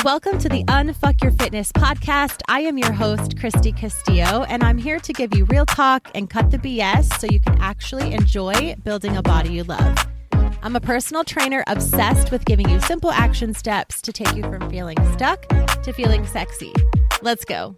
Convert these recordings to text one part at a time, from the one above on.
Welcome to the Unfuck Your Fitness podcast. I am your host, Christy Castillo, and I'm here to give you real talk and cut the BS so you can actually enjoy building a body you love. I'm a personal trainer obsessed with giving you simple action steps to take you from feeling stuck to feeling sexy. Let's go.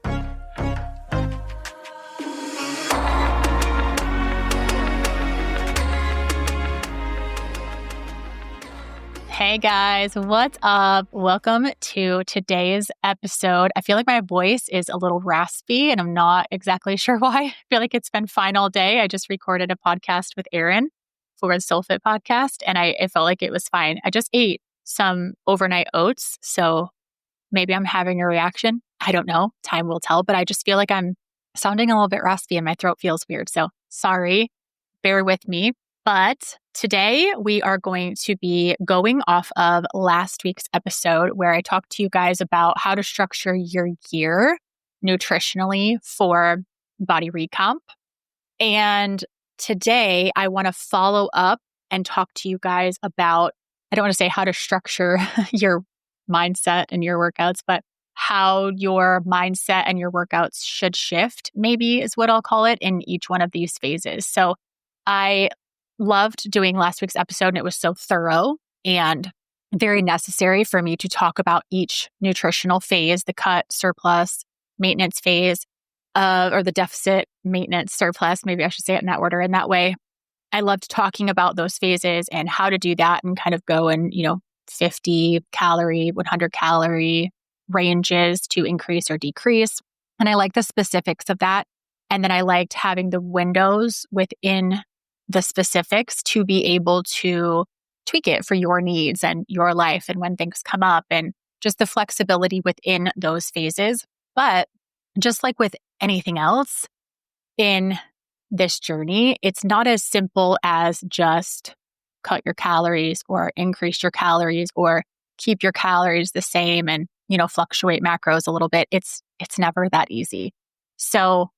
Hey guys, what's up? Welcome to today's episode. I feel like my voice is a little raspy and I'm not exactly sure why. I feel like it's been fine all day. I just recorded a podcast with Aaron for the SoulFit podcast and it felt like it was fine. I just ate some overnight oats, so maybe I'm having a reaction. I don't know. Time will tell, but I just feel like I'm sounding a little bit raspy and my throat feels weird. So sorry, bear with me. But today we are going to be going off of last week's episode where I talked to you guys about how to structure your year nutritionally for body recomp. And today I want to follow up and talk to you guys about, I don't want to say how to structure your mindset and your workouts, but how your mindset and your workouts should shift, maybe is what I'll call it, in each one of these phases. So I loved doing last week's episode and it was so thorough and very necessary for me to talk about each nutritional phase, the cut, surplus, maintenance phase, or the deficit, maintenance, surplus. Maybe I should say it in that order. In that way, I loved talking about those phases and how to do that and kind of go in, 50 calorie, 100 calorie ranges to increase or decrease. And I like the specifics of that. And then I liked having the windows within the specifics to be able to tweak it for your needs and your life and when things come up and just the flexibility within those phases. But just like with anything else in this journey, it's not as simple as just cut your calories or increase your calories or keep your calories the same and, fluctuate macros a little bit. It's never that easy. So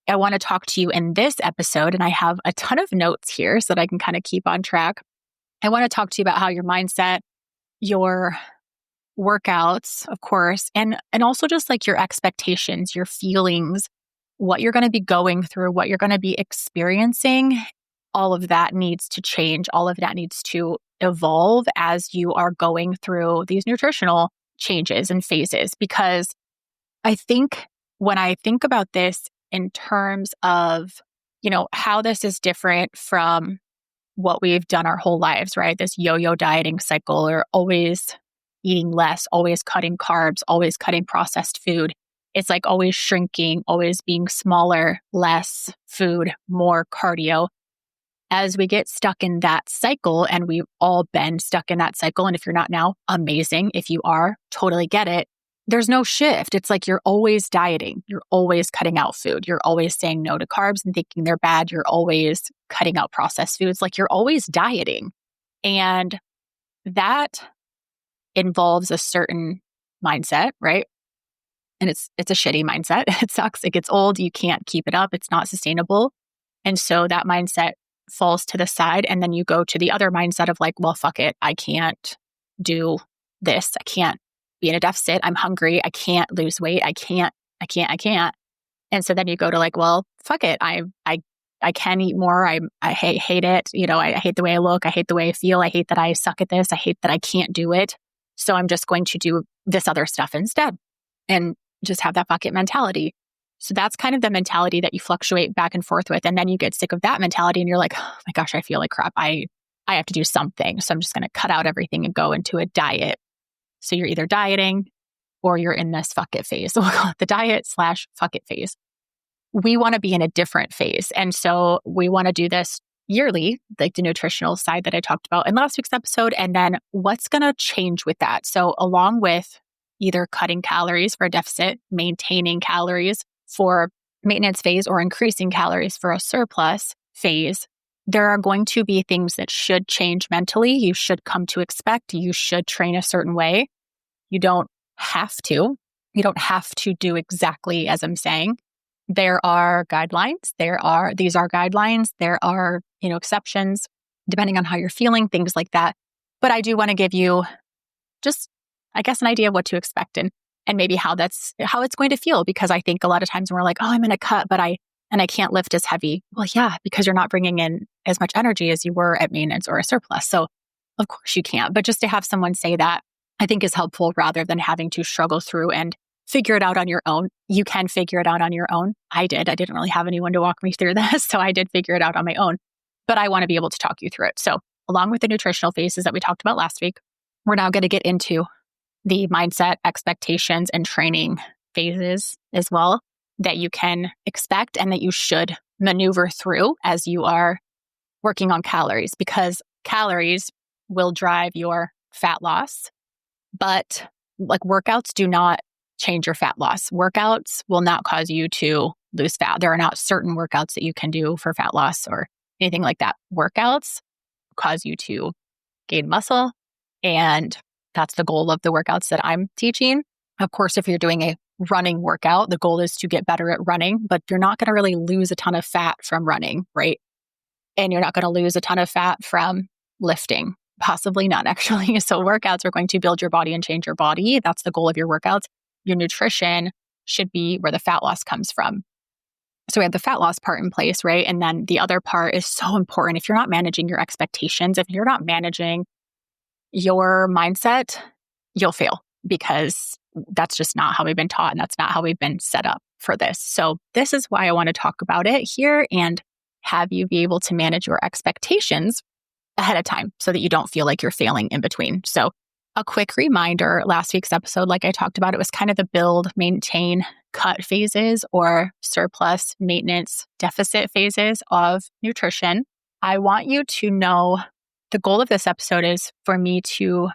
I want to talk to you in this episode, and I have a ton of notes here so that I can kind of keep on track. I want to talk to you about how your mindset, your workouts, of course, and also just like your expectations, your feelings, what you're going to be going through, what you're going to be experiencing, all of that needs to change. All of that needs to evolve as you are going through these nutritional changes and phases. Because I think when I think about this in terms of, how this is different from what we've done our whole lives, right? This yo-yo dieting cycle, or always eating less, always cutting carbs, always cutting processed food. It's like always shrinking, always being smaller, less food, more cardio. As we get stuck in that cycle, and we've all been stuck in that cycle, and if you're not now, amazing. If you are, totally get it. There's no shift. It's like you're always dieting. You're always cutting out food. You're always saying no to carbs and thinking they're bad. You're always cutting out processed foods. Like you're always dieting. And that involves a certain mindset, right? And it's a shitty mindset. It sucks. It gets old. You can't keep it up. It's not sustainable. And so that mindset falls to the side. And then you go to the other mindset of like, well, fuck it. I can't do this. I can't be in a deficit. I'm hungry. I can't lose weight. I can't. And so then you go to like, well, fuck it. I can eat more. I hate it. I hate the way I look. I hate the way I feel. I hate that I suck at this. I hate that I can't do it. So I'm just going to do this other stuff instead and just have that bucket mentality. So that's kind of the mentality that you fluctuate back and forth with. And then you get sick of that mentality and you're like, oh my gosh, I feel like crap. I have to do something. So I'm just going to cut out everything and go into a diet. So you're either dieting or you're in this fuck it phase. So we'll call it the diet/fuck it phase. We want to be in a different phase. And so we want to do this yearly, like the nutritional side that I talked about in last week's episode. And then what's going to change with that? So along with either cutting calories for a deficit, maintaining calories for maintenance phase, or increasing calories for a surplus phase, there are going to be things that should change mentally. You should come to expect. You should train a certain way. You don't have to. You don't have to do exactly as I'm saying. There are guidelines. These are guidelines. There are, exceptions depending on how you're feeling, things like that. But I do want to give you just I guess, an idea of what to expect and maybe how it's going to feel. Because I think a lot of times we're like, oh, I'm in a cut, but I can't lift as heavy. Well, yeah, because you're not bringing in as much energy as you were at maintenance or a surplus. So of course you can't. But just to have someone say that, I think is helpful rather than having to struggle through and figure it out on your own. You can figure it out on your own. I did. I didn't really have anyone to walk me through this. So I did figure it out on my own. But I want to be able to talk you through it. So along with the nutritional phases that we talked about last week, we're now going to get into the mindset, expectations, and training phases as well that you can expect and that you should maneuver through as you are working on calories, because calories will drive your fat loss, but like workouts do not change your fat loss. Workouts will not cause you to lose fat. There are not certain workouts that you can do for fat loss or anything like that. Workouts cause you to gain muscle, and that's the goal of the workouts that I'm teaching. Of course, if you're doing a running workout, the goal is to get better at running, but you're not going to really lose a ton of fat from running, right? And you're not going to lose a ton of fat from lifting, possibly none, actually. So workouts are going to build your body and change your body. That's the goal of your workouts. Your nutrition should be where the fat loss comes from. So we have the fat loss part in place, right? And then the other part is so important. If you're not managing your expectations, if you're not managing your mindset, you'll fail, because that's just not how we've been taught, and that's not how we've been set up for this. So this is why I want to talk about it here and have you be able to manage your expectations ahead of time so that you don't feel like you're failing in between. So a quick reminder, last week's episode, like I talked about, it was kind of the build, maintain, cut phases or surplus, maintenance, deficit phases of nutrition. I want you to know the goal of this episode is for me to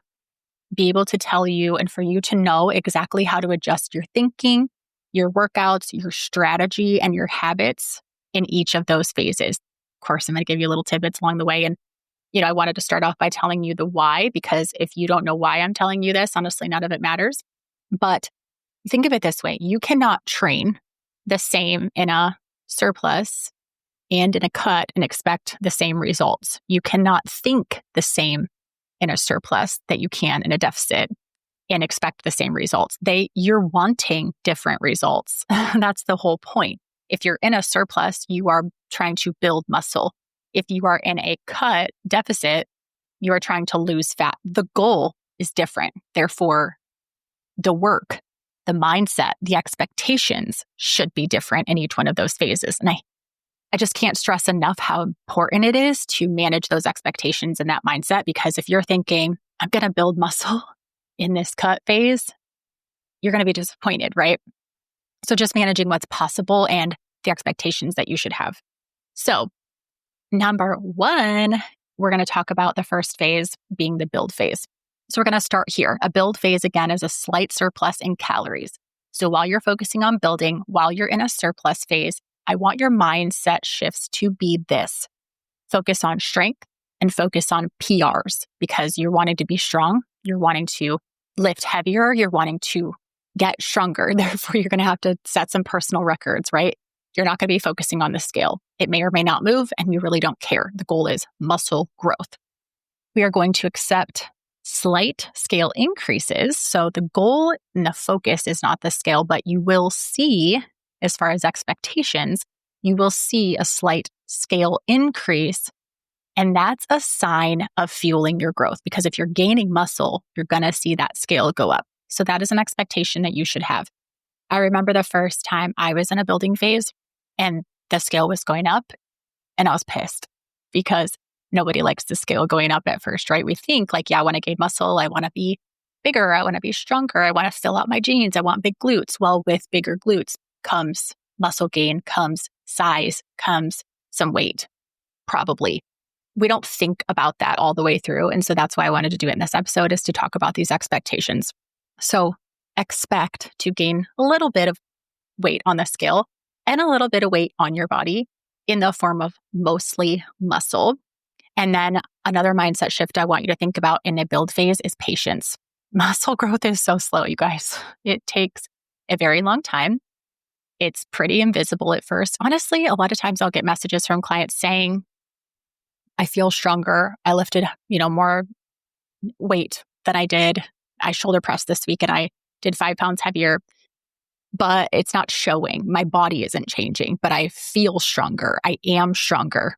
be able to tell you and for you to know exactly how to adjust your thinking, your workouts, your strategy, and your habits in each of those phases. Of course, I'm going to give you little tidbits along the way. And, I wanted to start off by telling you the why, because if you don't know why I'm telling you this, honestly, none of it matters. But think of it this way. You cannot train the same in a surplus and in a cut and expect the same results. You cannot think the same in a surplus that you can in a deficit and expect the same results. You're wanting different results. That's the whole point. If you're in a surplus, you are trying to build muscle. If you are in a cut deficit, you are trying to lose fat. The goal is different. Therefore, the work, the mindset, the expectations should be different in each one of those phases. And I just can't stress enough how important it is to manage those expectations and that mindset, because if you're thinking, I'm going to build muscle in this cut phase, you're going to be disappointed, right? So just managing what's possible and the expectations that you should have. So number one, we're going to talk about the first phase being the build phase. So we're going to start here. A build phase, again, is a slight surplus in calories. So while you're focusing on building, while you're in a surplus phase, I want your mindset shifts to be this. Focus on strength and focus on PRs, because you're wanting to be strong. You're wanting to lift heavier. You're wanting to get stronger. Therefore, you're going to have to set some personal records, right? You're not going to be focusing on the scale. It may or may not move, and you really don't care. The goal is muscle growth. We are going to accept slight scale increases. So the goal and the focus is not the scale, but you will see, as far as expectations, you will see a slight scale increase. And that's a sign of fueling your growth, because if you're gaining muscle, you're going to see that scale go up. So that is an expectation that you should have. I remember the first time I was in a building phase and the scale was going up, and I was pissed because nobody likes the scale going up at first, right? We think like, yeah, I want to gain muscle. I want to be bigger. I want to be stronger. I want to fill out my jeans. I want big glutes. Well, with bigger glutes comes muscle gain, comes size, comes some weight, probably. We don't think about that all the way through. And so that's why I wanted to do it in this episode, is to talk about these expectations. So expect to gain a little bit of weight on the scale and a little bit of weight on your body in the form of mostly muscle. And then another mindset shift I want you to think about in a build phase is patience. Muscle growth is so slow, you guys. It takes a very long time. It's pretty invisible at first. Honestly, a lot of times I'll get messages from clients saying, I feel stronger. I lifted, more weight than I did I shoulder pressed this week and I did 5 pounds heavier, but it's not showing. My body isn't changing, but I feel stronger. I am stronger.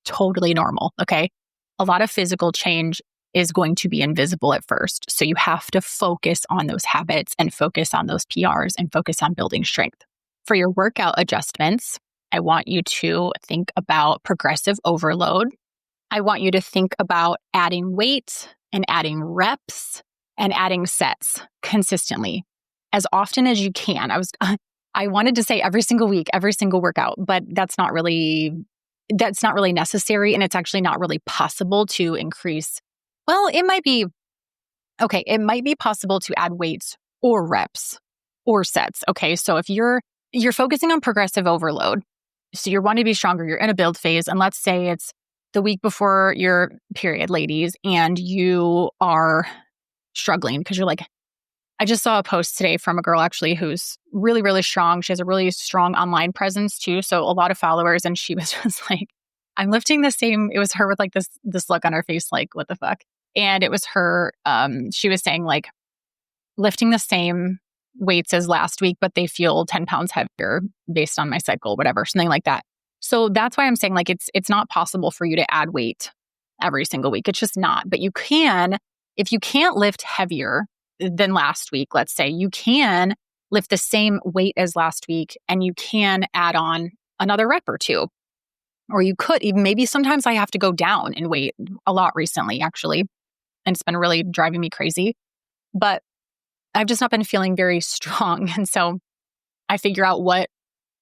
Totally normal. Okay. A lot of physical change is going to be invisible at first. So you have to focus on those habits and focus on those PRs and focus on building strength. For your workout adjustments, I want you to think about progressive overload. I want you to think about adding weight and adding reps and adding sets consistently as often as you can. I wanted to say every single week, every single workout, but that's not really necessary. And it's actually not really possible to increase. Well, it might be possible to add weights or reps or sets. Okay. So if you're focusing on progressive overload, so you're wanting to be stronger, you're in a build phase, and let's say it's the week before your period, ladies, and you are struggling because you're like, I just saw a post today from a girl actually who's really, really strong. She has a really strong online presence too. So a lot of followers. And she was just like, I'm lifting the same. It was her with like this look on her face, like, what the fuck? And it was her, she was saying like lifting the same weights as last week, but they feel 10 pounds heavier based on my cycle, whatever, something like that. So that's why I'm saying like, it's not possible for you to add weight every single week. It's just not, but you can, if you can't lift heavier than last week, let's say, you can lift the same weight as last week and you can add on another rep or two. Or you could even, maybe sometimes I have to go down in weight a lot recently, actually. And it's been really driving me crazy. But I've just not been feeling very strong. And so I figure out what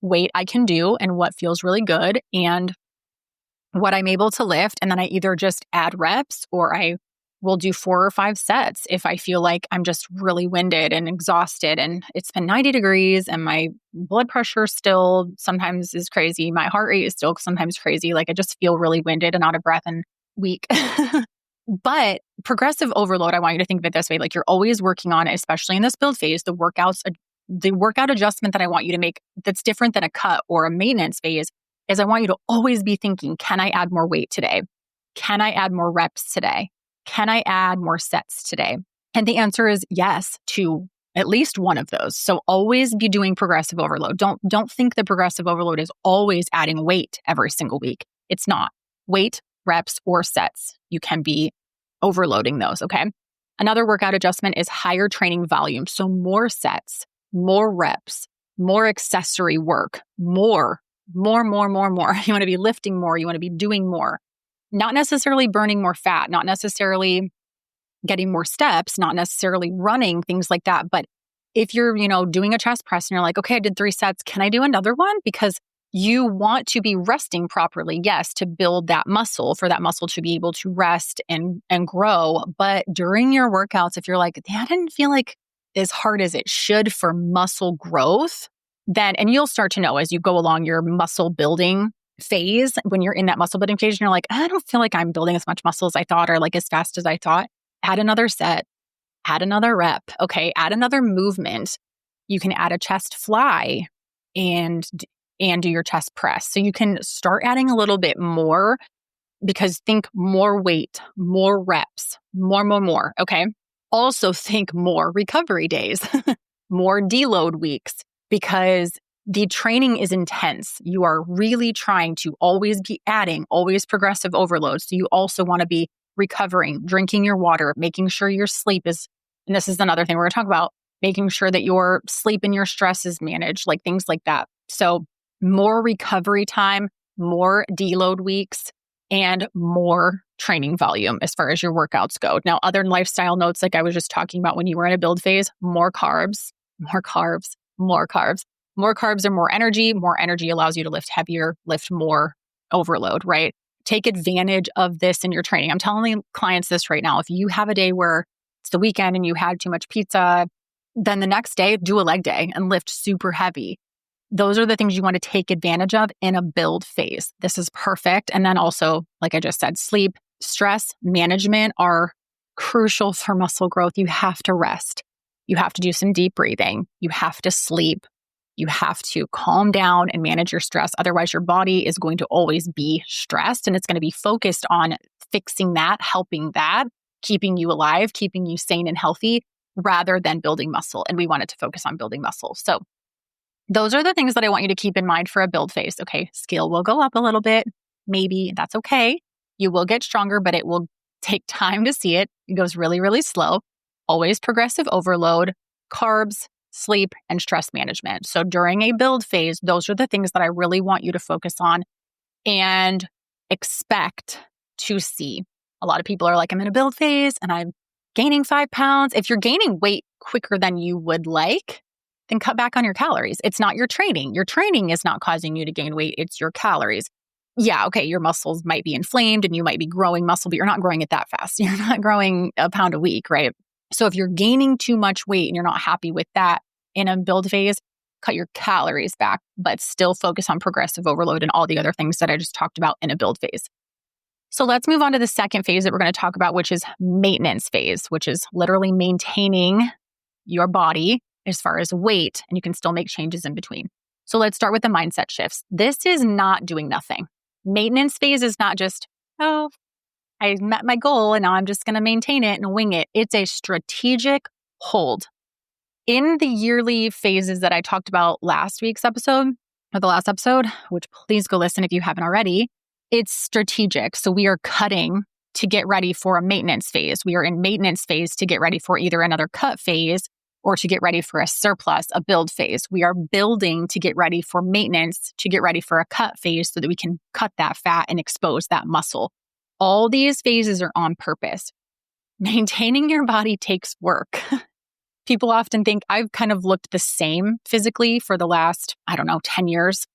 weight I can do and what feels really good and what I'm able to lift. And then I either just add reps or I will do 4 or 5 sets if I feel like I'm just really winded and exhausted and it's been 90 degrees and my blood pressure still sometimes is crazy. My heart rate is still sometimes crazy. Like I just feel really winded and out of breath and weak. But progressive overload, I want you to think of it this way. Like you're always working on it, especially in this build phase, the workout adjustment that I want you to make that's different than a cut or a maintenance phase is I want you to always be thinking, can I add more weight today? Can I add more reps today? Can I add more sets today? And the answer is yes to at least one of those. So always be doing progressive overload. Don't think that progressive overload is always adding weight every single week. It's not. Weight, reps, or sets. You can be overloading those, okay? Another workout adjustment is higher training volume. So more sets, more reps, more accessory work, more. You want to be lifting more. You want to be doing more. Not necessarily burning more fat, not necessarily getting more steps, not necessarily running, things like that. But if you're, doing a chest press and you're like, okay, I did 3 sets, can I do another one? Because you want to be resting properly, yes, to build that muscle, for that muscle to be able to rest and grow. But during your workouts, if you're like, that didn't feel like as hard as it should for muscle growth, then, and you'll start to know as you go along your muscle building phase, when you're in that muscle building phase and you're like, I don't feel like I'm building as much muscle as I thought or like as fast as I thought, add another set, add another rep, okay, add another movement. You can add a chest fly and do your chest press. So you can start adding a little bit more because think more weight, more reps, more, okay? Also think more recovery days, more deload weeks because the training is intense. You are really trying to always be adding, always progressive overload. So you also want to be recovering, drinking your water, making sure your sleep is, and this is another thing we're going to talk about, making sure that your sleep and your stress is managed, like things like that. So more recovery time, more deload weeks, and more training volume as far as your workouts go. Now, other lifestyle notes, like I was just talking about when you were in a build phase, more carbs. More carbs are more energy. More energy allows you to lift heavier, lift more overload, right? Take advantage of this in your training. I'm telling clients this right now. If you have a day where it's the weekend and you had too much pizza, then the next day, do a leg day and lift super heavy. Those are the things you want to take advantage of in a build phase. This is perfect. And then also, like I just said, sleep, stress management are crucial for muscle growth. You have to rest. You have to do some deep breathing. You have to sleep. You have to calm down and manage your stress. Otherwise, your body is going to always be stressed and it's going to be focused on fixing that, helping that, keeping you alive, keeping you sane and healthy rather than building muscle. And we wanted to focus on building muscle. So those are the things that I want you to keep in mind for a build phase. Okay, scale will go up a little bit. Maybe that's okay. You will get stronger, but it will take time to see it. It goes really, really slow. Always progressive overload, carbs, sleep, and stress management. So during a build phase, those are the things that I really want you to focus on and expect to see. A lot of people are like, I'm in a build phase and I'm gaining 5 pounds. If you're gaining weight quicker than you would like, then cut back on your calories. It's not your training. Your training is not causing you to gain weight. It's your calories. Yeah, okay, your muscles might be inflamed and you might be growing muscle, but you're not growing it that fast. You're not growing a pound a week, right? So if you're gaining too much weight and you're not happy with that in a build phase, cut your calories back, but still focus on progressive overload and all the other things that I just talked about in a build phase. So let's move on to the second phase that we're going to talk about, which is maintenance phase, which is literally maintaining your body as far as weight, and you can still make changes in between. So let's start with the mindset shifts. This is not doing nothing. Maintenance phase is not just, oh, I met my goal and now I'm just going to maintain it and wing it. It's a strategic hold. In the yearly phases that I talked about last week's episode, or the last episode, which please go listen if you haven't already, it's strategic. So we are cutting to get ready for a maintenance phase. We are in maintenance phase to get ready for either another cut phase or to get ready for a surplus, a build phase. We are building to get ready for maintenance, to get ready for a cut phase so that we can cut that fat and expose that muscle. All these phases are on purpose. Maintaining your body takes work. People often think I've kind of looked the same physically for the last, 10 years.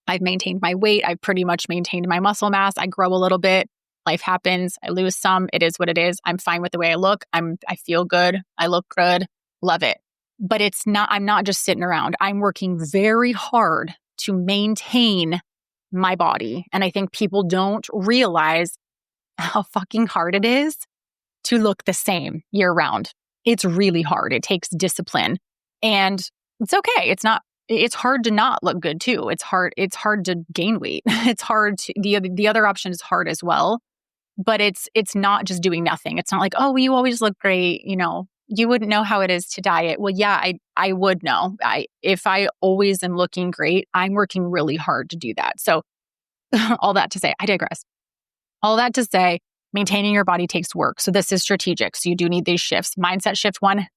I've maintained my weight. I've pretty much maintained my muscle mass. I grow a little bit. Life happens. I lose some. It is what it is. I'm fine with the way I look. I feel good. I look good. Love it. But I'm not just sitting around. I'm working very hard to maintain my body. And I think people don't realize how fucking hard it is to look the same year round. It's really hard. It takes discipline. And it's okay. It's hard to not look good too. It's hard to gain weight. It's hard to, the other option is hard as well. But it's not just doing nothing. It's not like, oh, you always look great, you wouldn't know how it is to diet. Well, yeah, I would know. If I always am looking great, I'm working really hard to do that. So all that to say, I digress. All that to say, maintaining your body takes work. So this is strategic. So you do need these shifts. Mindset shift 1,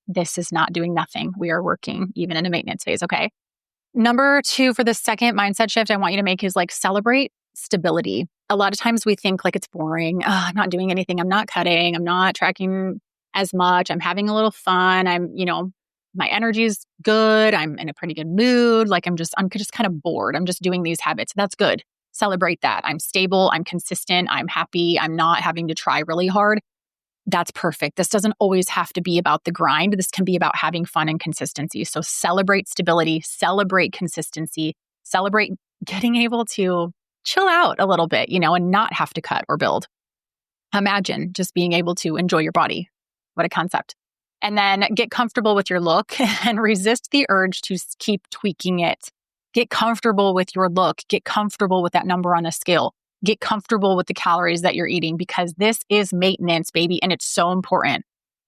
this is not doing nothing. We are working even in a maintenance phase, okay? Number 2, for the second mindset shift I want you to make is like celebrate stability. A lot of times we think like it's boring. Oh, I'm not doing anything. I'm not cutting. I'm not tracking as much. I'm having a little fun. My energy is good. I'm in a pretty good mood. Like I'm just kind of bored. I'm just doing these habits. That's good. Celebrate that. I'm stable. I'm consistent. I'm happy. I'm not having to try really hard. That's perfect. This doesn't always have to be about the grind. This can be about having fun and consistency. So celebrate stability, celebrate consistency, celebrate getting able to chill out a little bit, and not have to cut or build. Imagine just being able to enjoy your body. What a concept. And then get comfortable with your look and resist the urge to keep tweaking it. Get comfortable with your look. Get comfortable with that number on a scale. Get comfortable with the calories that you're eating because this is maintenance, baby. And it's so important.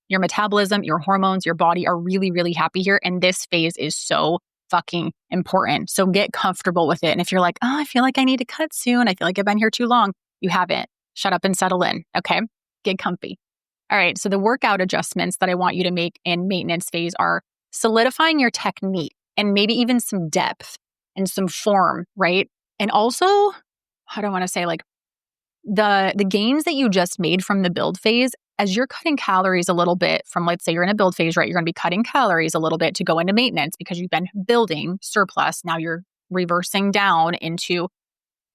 Your metabolism, your hormones, your body are really, really happy here. And this phase is so fucking important. So get comfortable with it. And if you're like, oh, I feel like I need to cut soon. I feel like I've been here too long. You haven't. Shut up and settle in. Okay. Get comfy. All right. So the workout adjustments that I want you to make in maintenance phase are solidifying your technique and maybe even some depth and some form, right? And also, how do I want to say, like the gains that you just made from the build phase, as you're cutting calories a little bit from, let's say you're in a build phase, right? You're going to be cutting calories a little bit to go into maintenance because you've been building surplus. Now you're reversing down into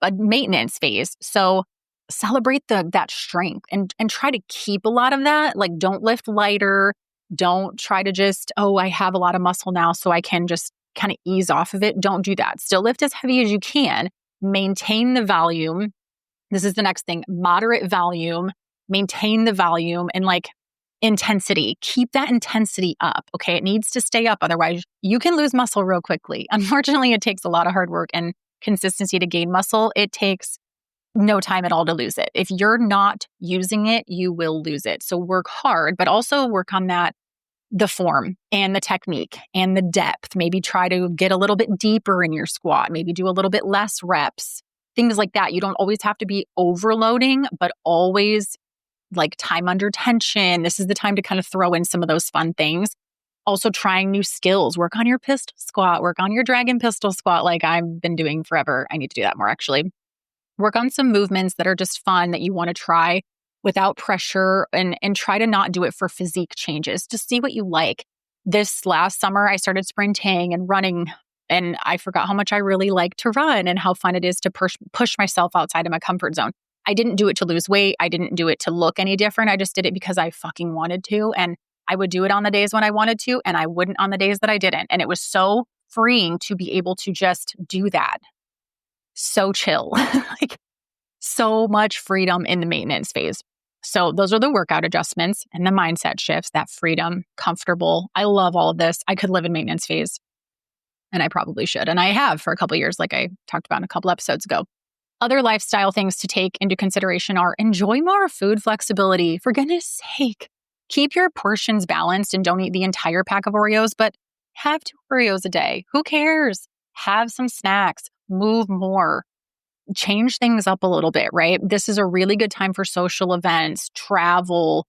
a maintenance phase. So celebrate that strength and try to keep a lot of that. Like don't lift lighter. Don't try to just, I have a lot of muscle now, so I can just kind of ease off of it. Don't do that. Still lift as heavy as you can. Maintain the volume. This is the next thing. Moderate volume. Maintain the volume and like intensity. Keep that intensity up. Okay. It needs to stay up. Otherwise, you can lose muscle real quickly. Unfortunately, it takes a lot of hard work and consistency to gain muscle. It takes no time at all to lose it. If you're not using it, you will lose it. So work hard, but also work on the form and the technique and the depth. Maybe try to get a little bit deeper in your squat, maybe do a little bit less reps, things like that. You don't always have to be overloading, but always like time under tension. This is the time to kind of throw in some of those fun things. Also trying new skills, work on your pistol squat, work on your dragon pistol squat like I've been doing forever. I need to do that more actually. Work on some movements that are just fun that you want to try without pressure and try to not do it for physique changes. Just see what you like. This last summer, I started sprinting and running, and I forgot how much I really like to run and how fun it is to push myself outside of my comfort zone. I didn't do it to lose weight. I didn't do it to look any different. I just did it because I fucking wanted to. And I would do it on the days when I wanted to, and I wouldn't on the days that I didn't. And it was so freeing to be able to just do that. So chill. Like so much freedom in the maintenance phase. So those are the workout adjustments and the mindset shifts, that freedom, comfortable. I love all of this. I could live in maintenance phase, and I probably should. And I have for a couple of years, like I talked about in a couple episodes ago. Other lifestyle things to take into consideration are enjoy more food flexibility. For goodness sake, keep your portions balanced and don't eat the entire pack of Oreos, but have 2 Oreos a day. Who cares? Have some snacks, move more. Change things up a little bit, right? This is a really good time for social events, travel,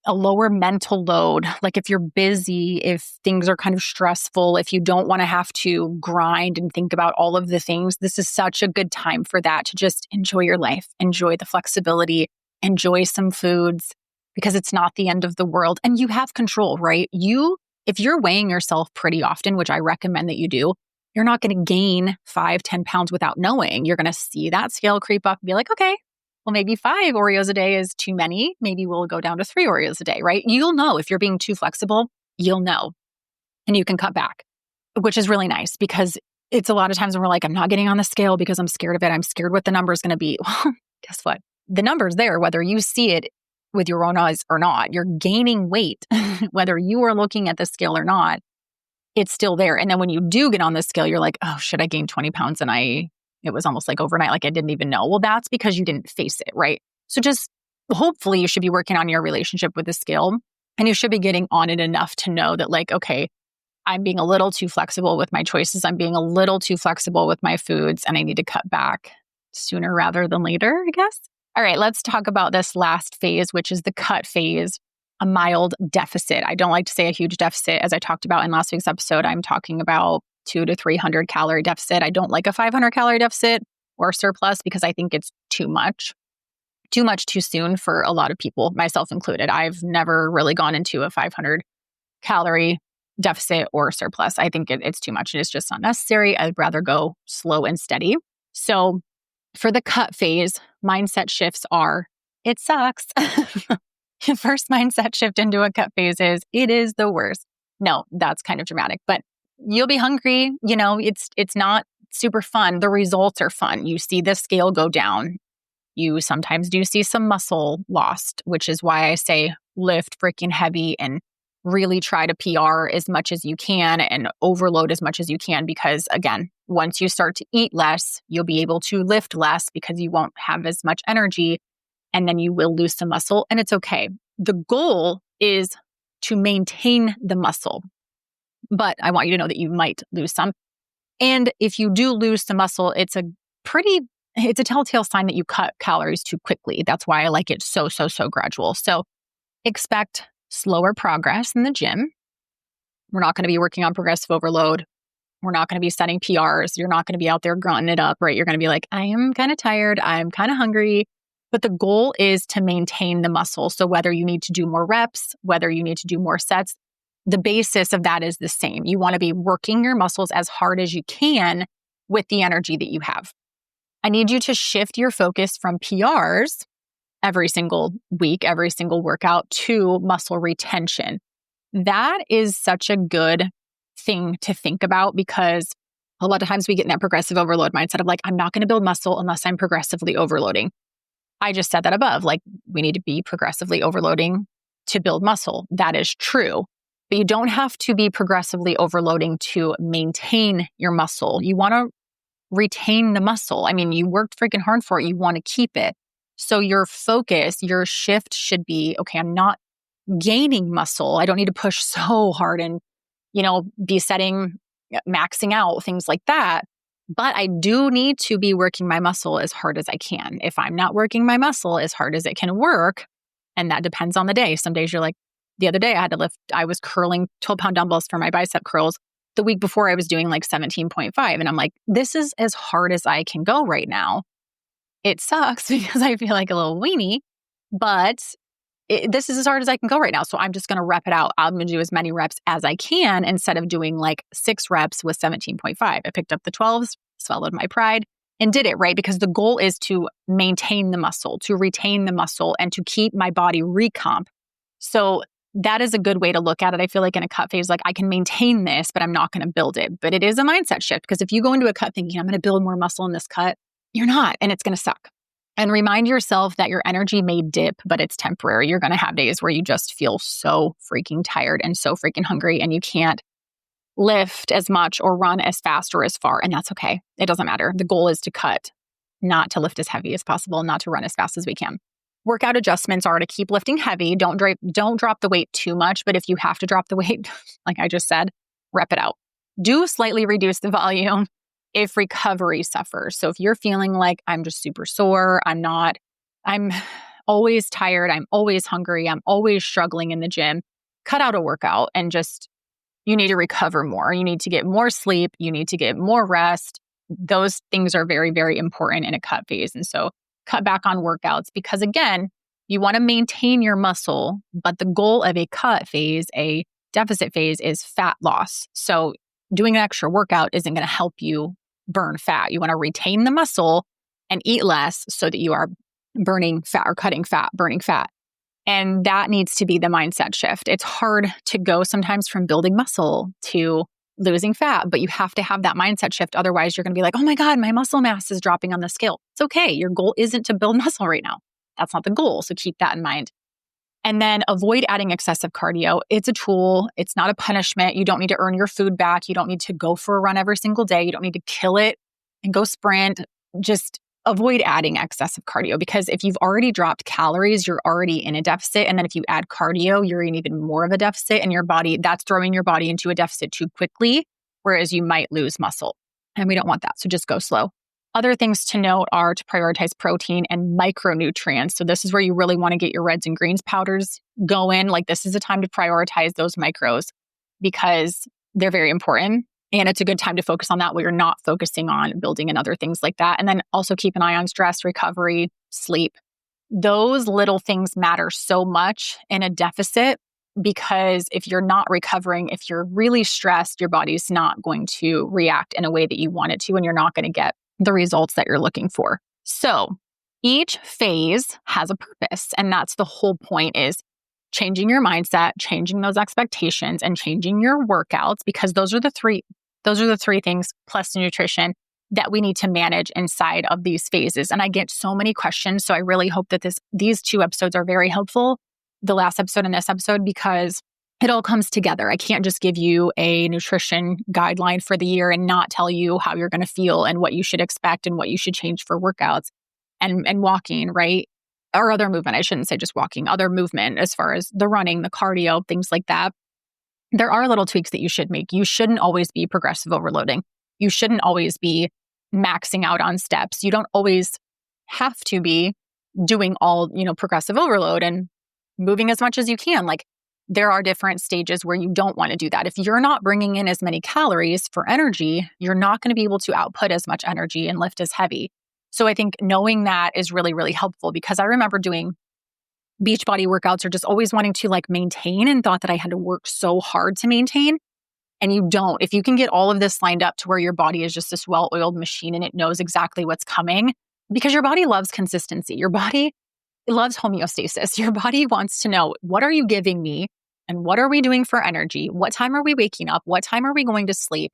a lower mental load. Like if you're busy, if things are kind of stressful, if you don't want to have to grind and think about all of the things, this is such a good time for that, to just enjoy your life, enjoy the flexibility, enjoy some foods, because it's not the end of the world and you have control, right? If you're weighing yourself pretty often, which I recommend that you do, you're not going to gain 5-10 pounds without knowing. You're going to see that scale creep up and be like, okay, well, maybe 5 Oreos a day is too many. Maybe we'll go down to 3 Oreos a day, right? You'll know if you're being too flexible, you'll know, and you can cut back, which is really nice because it's a lot of times when we're like, I'm not getting on the scale because I'm scared of it. I'm scared what the number is going to be. Well, guess what? The number's there, whether you see it with your own eyes or not. You're gaining weight, whether you are looking at the scale or not. It's still there. And then when you do get on the scale, you're like, oh shit, I gained 20 pounds and it was almost like overnight, like I didn't even know. Well, that's because you didn't face it, right? So just hopefully you should be working on your relationship with the scale, and you should be getting on it enough to know that like, okay, I'm being a little too flexible with my choices. I'm being a little too flexible with my foods, and I need to cut back sooner rather than later, I guess. All right, let's talk about this last phase, which is the cut phase. A mild deficit. I don't like to say a huge deficit. As I talked about in last week's episode, I'm talking about 200 to 300 calorie deficit. I don't like a 500 calorie deficit or surplus because I think it's too much too soon for a lot of people, myself included. I've never really gone into a 500 calorie deficit or surplus. I think it's too much. It's just not necessary. I'd rather go slow and steady. So for the cut phase, mindset shifts are, it sucks. First mindset shift into a cut phase is, it is the worst. No, that's kind of dramatic, but you'll be hungry. You know, it's not super fun. The results are fun. You see the scale go down. You sometimes do see some muscle lost, which is why I say lift freaking heavy and really try to PR as much as you can and overload as much as you can. Because again, once you start to eat less, you'll be able to lift less because you won't have as much energy. And then you will lose some muscle, and it's okay. The goal is to maintain the muscle, but I want you to know that you might lose some. And if you do lose some muscle, it's a telltale sign that you cut calories too quickly. That's why I like it so gradual. So expect slower progress in the gym. We're not going to be working on progressive overload. We're not going to be setting PRs. You're not going to be out there grunting it up, right? You're going to be like, I am kind of tired. I'm kind of hungry. But the goal is to maintain the muscle. So whether you need to do more reps, whether you need to do more sets, the basis of that is the same. You want to be working your muscles as hard as you can with the energy that you have. I need you to shift your focus from PRs every single week, every single workout, to muscle retention. That is such a good thing to think about, because a lot of times we get in that progressive overload mindset of like, I'm not going to build muscle unless I'm progressively overloading. I just said that above, like we need to be progressively overloading to build muscle. That is true, but you don't have to be progressively overloading to maintain your muscle. You want to retain the muscle. I mean, you worked freaking hard for it. You want to keep it. So your focus, your shift should be, okay, I'm not gaining muscle. I don't need to push so hard and, be maxing out, things like that. But I do need to be working my muscle as hard as I can. If I'm not working my muscle as hard as it can work, and that depends on the day. Some days you're like, the other day I was curling 12-pound dumbbells for my bicep curls. The week before I was doing like 17.5. And I'm like, this is as hard as I can go right now. It sucks because I feel like a little weenie, but this is as hard as I can go right now. So I'm just going to rep it out. I'm going to do as many reps as I can instead of doing like 6 reps with 17.5. I picked up the 12s, swallowed my pride, and did it, right? Because the goal is to maintain the muscle, to retain the muscle, and to keep my body recomp. So that is a good way to look at it. I feel like in a cut phase, like I can maintain this, but I'm not going to build it. But it is a mindset shift because if you go into a cut thinking I'm going to build more muscle in this cut, you're not, and it's going to suck. And remind yourself that your energy may dip, but it's temporary. You're going to have days where you just feel so freaking tired and so freaking hungry and you can't lift as much or run as fast or as far. And that's okay. It doesn't matter. The goal is to cut, not to lift as heavy as possible, not to run as fast as we can. Workout adjustments are to keep lifting heavy. Don't drop the weight too much. But if you have to drop the weight, like I just said, rep it out. Do slightly reduce the volume if recovery suffers. So if you're feeling like I'm just super sore, I'm always tired, I'm always hungry, I'm always struggling in the gym, cut out a workout and you need to recover more. You need to get more sleep. You need to get more rest. Those things are very, very important in a cut phase. And so cut back on workouts because again, you want to maintain your muscle, but the goal of a cut phase, a deficit phase is fat loss. So doing an extra workout isn't going to help you burn fat. You want to retain the muscle and eat less so that you are burning fat or cutting fat, burning fat. And that needs to be the mindset shift. It's hard to go sometimes from building muscle to losing fat, but you have to have that mindset shift. Otherwise, you're going to be like, oh my God, my muscle mass is dropping on the scale. It's okay. Your goal isn't to build muscle right now. That's not the goal. So keep that in mind. And then avoid adding excessive cardio. It's a tool. It's not a punishment. You don't need to earn your food back. You don't need to go for a run every single day. You don't need to kill it and go sprint. Just avoid adding excessive cardio because if you've already dropped calories, you're already in a deficit. And then if you add cardio, you're in even more of a deficit and that's throwing your body into a deficit too quickly, whereas you might lose muscle. And we don't want that. So just go slow. Other things to note are to prioritize protein and micronutrients. So this is where you really want to get your reds and greens powders going. Like this is a time to prioritize those micros because they're very important. And it's a good time to focus on that while you're not focusing on building and other things like that. And then also keep an eye on stress, recovery, sleep. Those little things matter so much in a deficit because if you're not recovering, if you're really stressed, your body's not going to react in a way that you want it to, and you're not going to get the results that you're looking for. So each phase has a purpose. And that's the whole point is changing your mindset, changing those expectations, and changing your workouts because those are the three things plus nutrition that we need to manage inside of these phases. And I get so many questions. So I really hope that these 2 episodes are very helpful, the last episode and this episode, because it all comes together. I can't just give you a nutrition guideline for the year and not tell you how you're going to feel and what you should expect and what you should change for workouts and walking, right? Or other movement. I shouldn't say just walking, other movement as far as the running, the cardio, things like that. There are little tweaks that you should make. You shouldn't always be progressive overloading. You shouldn't always be maxing out on steps. You don't always have to be doing all, progressive overload and moving as much as you can. Like there are different stages where you don't want to do that. If you're not bringing in as many calories for energy, you're not going to be able to output as much energy and lift as heavy. So I think knowing that is really, really helpful because I remember doing Beachbody workouts or just always wanting to maintain and thought that I had to work so hard to maintain. And you don't. If you can get all of this lined up to where your body is just this well-oiled machine and it knows exactly what's coming, because your body loves consistency. Your body loves homeostasis. Your body wants to know, what are you giving me? And what are we doing for energy? What time are we waking up? What time are we going to sleep?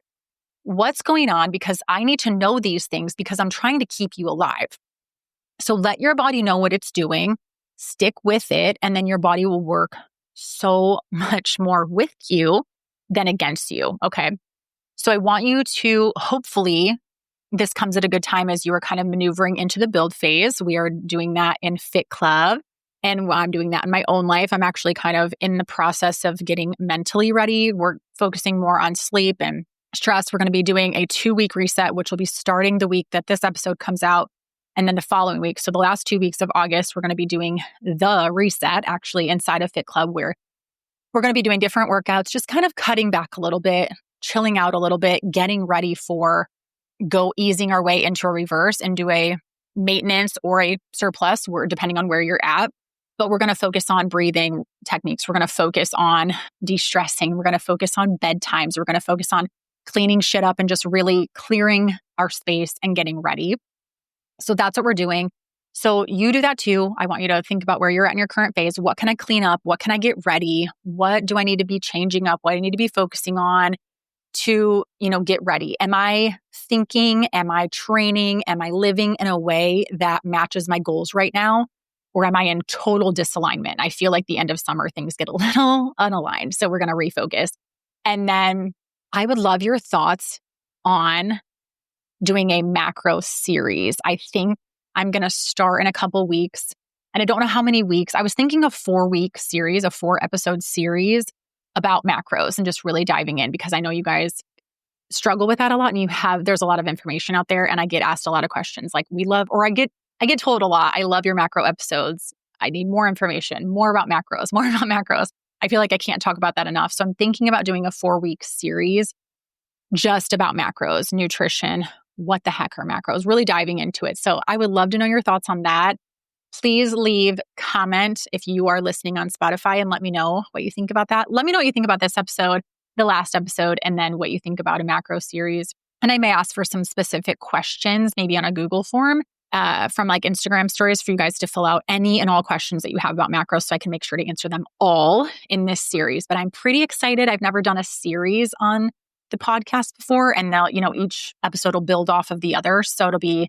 What's going on? Because I need to know these things because I'm trying to keep you alive. So let your body know what it's doing, stick with it, and then your body will work so much more with you than against you. Okay. So I want you to hopefully this comes at a good time as you are kind of maneuvering into the build phase. We are doing that in Fit Club. And while I'm doing that in my own life, I'm actually kind of in the process of getting mentally ready. We're focusing more on sleep and stress. We're going to be doing a 2-week reset, which will be starting the week that this episode comes out. And then the following week. So the last 2 weeks of August, we're going to be doing the reset actually inside of Fit Club, where we're going to be doing different workouts, just kind of cutting back a little bit, chilling out a little bit, getting ready for easing our way into a reverse and do a maintenance or a surplus, depending on where you're at. But we're going to focus on breathing techniques. We're going to focus on de-stressing. We're going to focus on bedtimes. We're going to focus on cleaning shit up and just really clearing our space and getting ready. So that's what we're doing. So you do that too. I want you to think about where you're at in your current phase. What can I clean up? What can I get ready? What do I need to be changing up? What do I need to be focusing on to, get ready? Am I thinking? Am I training? Am I living in a way that matches my goals right now? Or am I in total disalignment? I feel like the end of summer, things get a little unaligned. So we're going to refocus. And then I would love your thoughts on doing a macro series. I think I'm going to start in a couple weeks. And I don't know how many weeks. I was thinking a 4-week series, a 4-episode series about macros and just really diving in, because I know you guys struggle with that a lot, and there's a lot of information out there, and I get asked a lot of questions. Like I get told a lot, I love your macro episodes. I need more information, more about macros, more about macros. I feel like I can't talk about that enough. So I'm thinking about doing a 4-week series just about macros, nutrition, what the heck are macros, really diving into it. So I would love to know your thoughts on that. Please leave comment if you are listening on Spotify and let me know what you think about that. Let me know what you think about this episode, the last episode, and then what you think about a macro series. And I may ask for some specific questions, maybe on a Google form from like Instagram stories for you guys to fill out any and all questions that you have about macros so I can make sure to answer them all in this series. But I'm pretty excited. I've never done a series on the podcast before, and now, each episode will build off of the other. So it'll be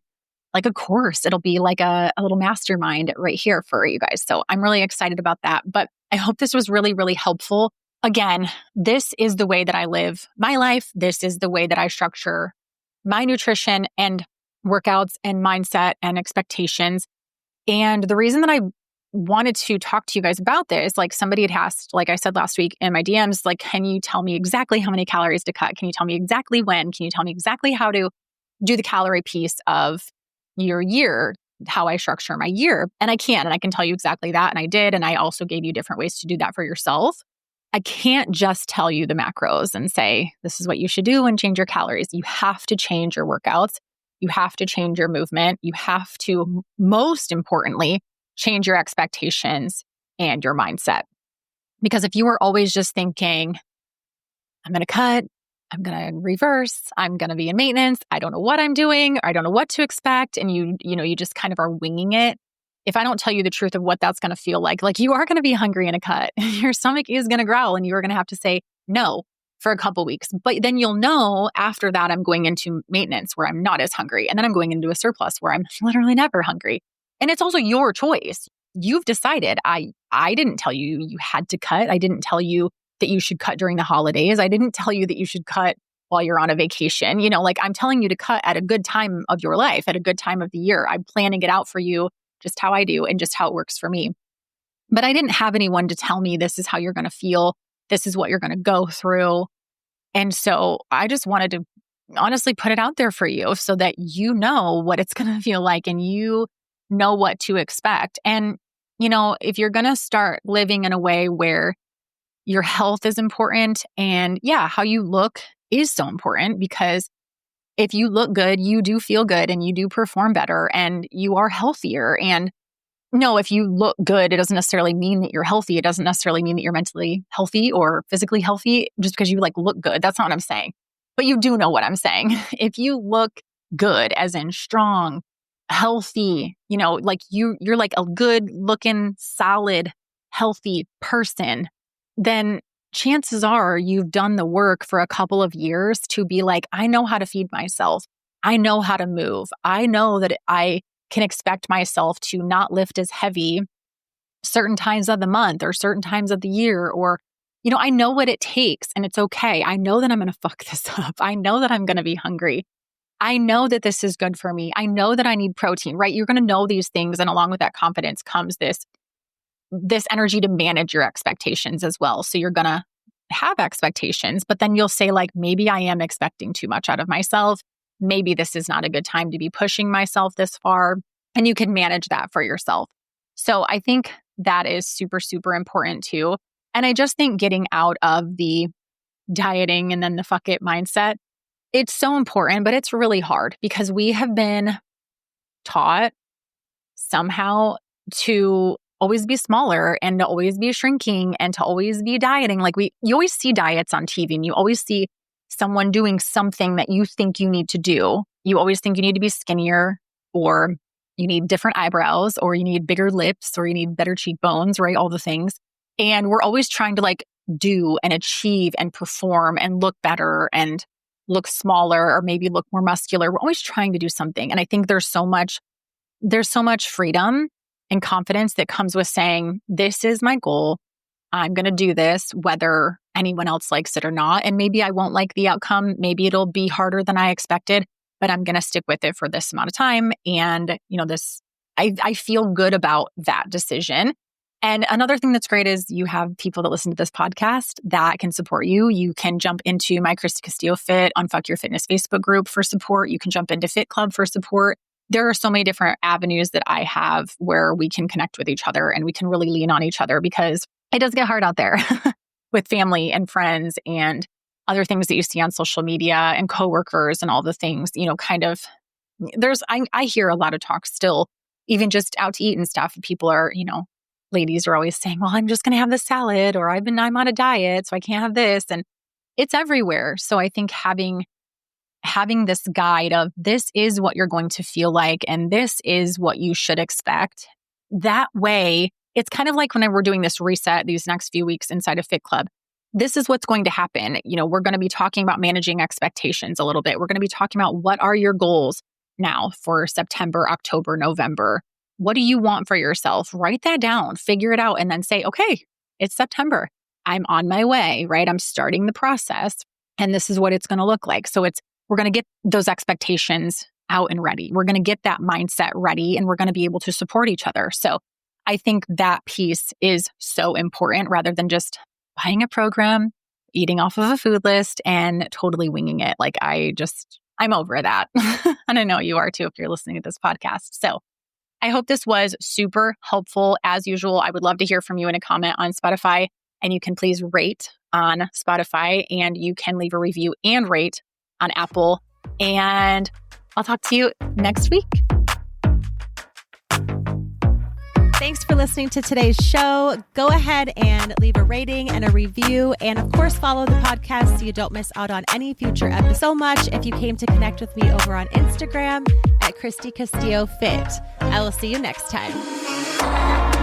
like a course. It'll be like a little mastermind right here for you guys. So I'm really excited about that. But I hope this was really, really helpful. Again, this is the way that I live my life. This is the way that I structure my nutrition and workouts and mindset and expectations. And the reason that I wanted to talk to you guys about this, like somebody had asked, like I said last week in my DMs, like, can you tell me exactly how many calories to cut? Can you tell me exactly when? Can you tell me exactly how to do the calorie piece of your year, how I structure my year? And I can tell you exactly that. And I did. And I also gave you different ways to do that for yourself. I can't just tell you the macros and say, this is what you should do and change your calories. You have to change your workouts. You have to change your movement. You have to, most importantly, change your expectations and your mindset. Because if you were always just thinking, I'm going to cut, I'm going to reverse, I'm going to be in maintenance, I don't know what I'm doing, I don't know what to expect, and you just kind of are winging it. If I don't tell you the truth of what that's going to feel like you are going to be hungry in a cut. Your stomach is going to growl and you are going to have to say no for a couple weeks. But then you'll know after that I'm going into maintenance where I'm not as hungry. And then I'm going into a surplus where I'm literally never hungry. And it's also your choice. You've decided. I didn't tell you you had to cut. I didn't tell you that you should cut during the holidays. I didn't tell you that you should cut while you're on a vacation. I'm telling you to cut at a good time of your life, at a good time of the year. I'm planning it out for you just how I do and just how it works for me. But I didn't have anyone to tell me this is how you're going to feel. This is what you're going to go through. And so I just wanted to honestly put it out there for you so that you know what it's going to feel like and you know what to expect. And, if you're going to start living in a way where your health is important and how you look is so important, because if you look good, you do feel good and you do perform better and you are healthier. And no, if you look good, it doesn't necessarily mean that you're healthy. It doesn't necessarily mean that you're mentally healthy or physically healthy just because you look good. That's not what I'm saying. But you do know what I'm saying. If you look good, as in strong, healthy, you're like a good looking, solid, healthy person, then chances are you've done the work for a couple of years to be like, I know how to feed myself. I know how to move. I know that I can expect myself to not lift as heavy certain times of the month or certain times of the year, or, I know what it takes and it's okay. I know that I'm going to fuck this up. I know that I'm going to be hungry. I know that this is good for me. I know that I need protein, right? You're going to know these things. And along with that confidence comes this energy to manage your expectations as well. So you're going to have expectations, but then you'll say like, maybe I am expecting too much out of myself. Maybe this is not a good time to be pushing myself this far. And you can manage that for yourself. So I think that is super, super important too. And I just think getting out of the dieting and then the fuck it mindset, it's so important, but it's really hard because we have been taught somehow to always be smaller and to always be shrinking and to always be dieting. Like you always see diets on TV and you always see someone doing something that you think you need to do. You always think you need to be skinnier, or you need different eyebrows, or you need bigger lips, or you need better cheekbones, right? All the things. And we're always trying to like do and achieve and perform and look better and look smaller or maybe look more muscular. We're always trying to do something. And I think there's so much freedom and confidence that comes with saying, this is my goal. I'm going to do this, whether anyone else likes it or not. And maybe I won't like the outcome. Maybe it'll be harder than I expected, but I'm going to stick with it for this amount of time. And, I feel good about that decision. And another thing that's great is you have people that listen to this podcast that can support you. You can jump into my Christy Castillo Fit on Fuck Your Fitness Facebook group for support. You can jump into Fit Club for support. There are so many different avenues that I have where we can connect with each other and we can really lean on each other, because it does get hard out there with family and friends and other things that you see on social media and coworkers and all the things, I hear a lot of talk still, even just out to eat and stuff. People are, ladies are always saying, well, I'm just going to have this salad, or I'm on a diet, so I can't have this. And it's everywhere. So I think having this guide of this is what you're going to feel like, and this is what you should expect. That way, it's kind of like when we're doing this reset these next few weeks inside of Fit Club. This is what's going to happen. We're going to be talking about managing expectations a little bit. We're going to be talking about what are your goals now for September, October, November. What do you want for yourself? Write that down, figure it out, and then say, okay, it's September. I'm on my way, right? I'm starting the process, and this is what it's going to look like. So we're going to get those expectations out and ready. We're going to get that mindset ready, and we're going to be able to support each other. So I think that piece is so important, rather than just buying a program, eating off of a food list, and totally winging it. Like I'm over that. And I know you are too if you're listening to this podcast. So I hope this was super helpful. As usual, I would love to hear from you in a comment on Spotify, and you can please rate on Spotify, and you can leave a review and rate on Apple. And I'll talk to you next week. Thanks for listening to today's show. Go ahead and leave a rating and a review. And of course, follow the podcast so you don't miss out on any future episodes. So much if you came to connect with me over on Instagram at Christy Castillo Fit. I will see you next time.